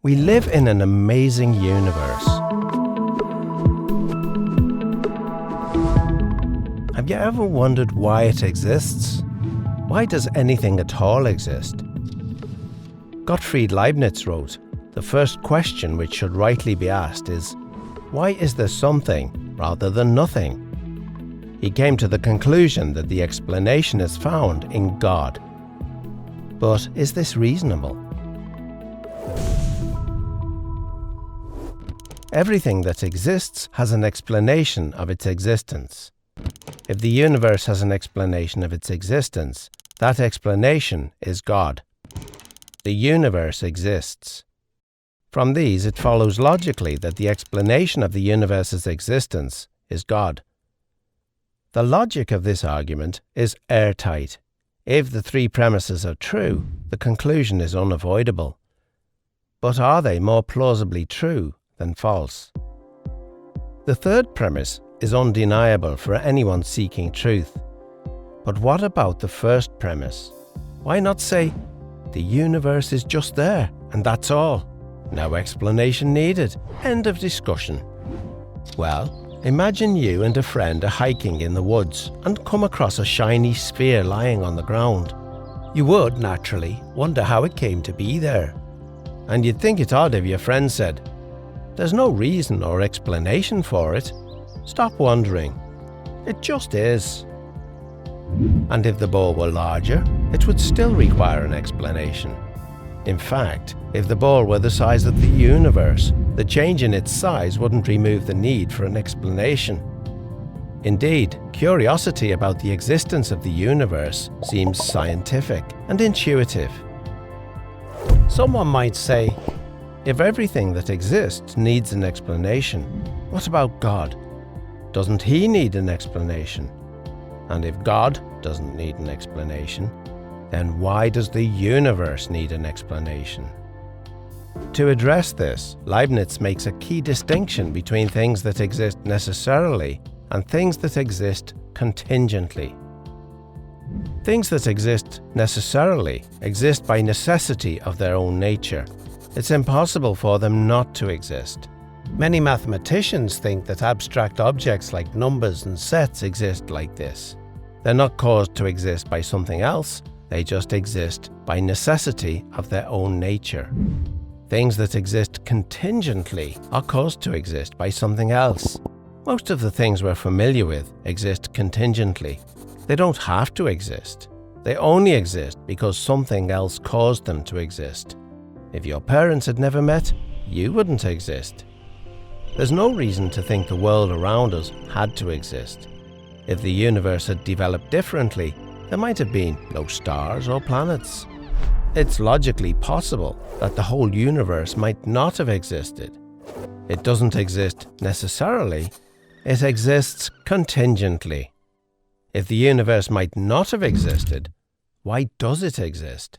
We live in an amazing universe. Have you ever wondered why it exists? Why does anything at all exist? Gottfried Leibniz wrote, "The first question which should rightly be asked is, why is there something rather than nothing?" He came to the conclusion that the explanation is found in God. But is this reasonable? Everything that exists has an explanation of its existence. If the universe has an explanation of its existence, that explanation is God. The universe exists. From these, it follows logically that the explanation of the universe's existence is God. The logic of this argument is airtight. If the three premises are true, the conclusion is unavoidable. But are they more plausibly true than false? The third premise is undeniable for anyone seeking truth. But what about the first premise? Why not say, the universe is just there, and that's all? No explanation needed. End of discussion. Well, imagine you and a friend are hiking in the woods and come across a shiny sphere lying on the ground. You would, naturally, wonder how it came to be there. And you'd think it odd if your friend said, "There's no reason or explanation for it. Stop wondering. It just is." And if the ball were larger, it would still require an explanation. In fact, if the ball were the size of the universe, the change in its size wouldn't remove the need for an explanation. Indeed, curiosity about the existence of the universe seems scientific and intuitive. Someone might say, if everything that exists needs an explanation, what about God? Doesn't he need an explanation? And if God doesn't need an explanation, then why does the universe need an explanation? To address this, Leibniz makes a key distinction between things that exist necessarily and things that exist contingently. Things that exist necessarily exist by necessity of their own nature. It's impossible for them not to exist. Many mathematicians think that abstract objects like numbers and sets exist like this. They're not caused to exist by something else, they just exist by necessity of their own nature. Things that exist contingently are caused to exist by something else. Most of the things we're familiar with exist contingently. They don't have to exist. They only exist because something else caused them to exist. If your parents had never met, you wouldn't exist. There's no reason to think the world around us had to exist. If the universe had developed differently, there might have been no stars or planets. It's logically possible that the whole universe might not have existed. It doesn't exist necessarily, it exists contingently. If the universe might not have existed, why does it exist?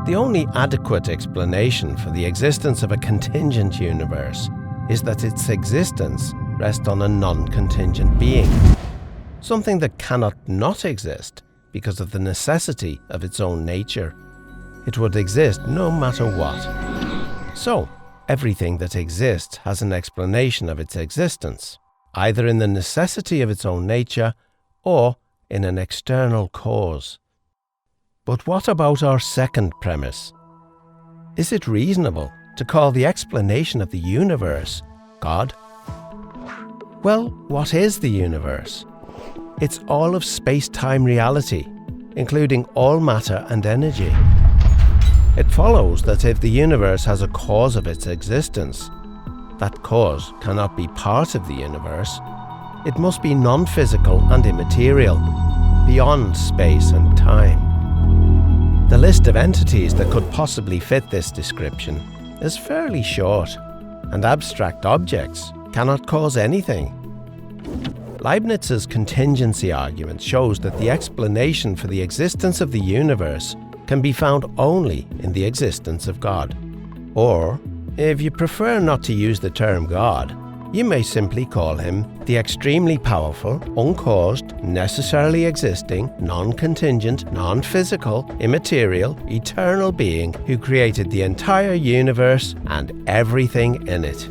The only adequate explanation for the existence of a contingent universe is that its existence rests on a non-contingent being, something that cannot not exist because of the necessity of its own nature. It would exist no matter what. So, everything that exists has an explanation of its existence, either in the necessity of its own nature or in an external cause. But what about our second premise? Is it reasonable to call the explanation of the universe God? Well, what is the universe? It's all of space-time reality, including all matter and energy. It follows that if the universe has a cause of its existence, that cause cannot be part of the universe. It must be non-physical and immaterial, beyond space and time. The list of entities that could possibly fit this description is fairly short, and abstract objects cannot cause anything. Leibniz's contingency argument shows that the explanation for the existence of the universe can be found only in the existence of God. Or, if you prefer not to use the term God, you may simply call him the extremely powerful, uncaused, necessarily existing, non-contingent, non-physical, immaterial, eternal being who created the entire universe and everything in it.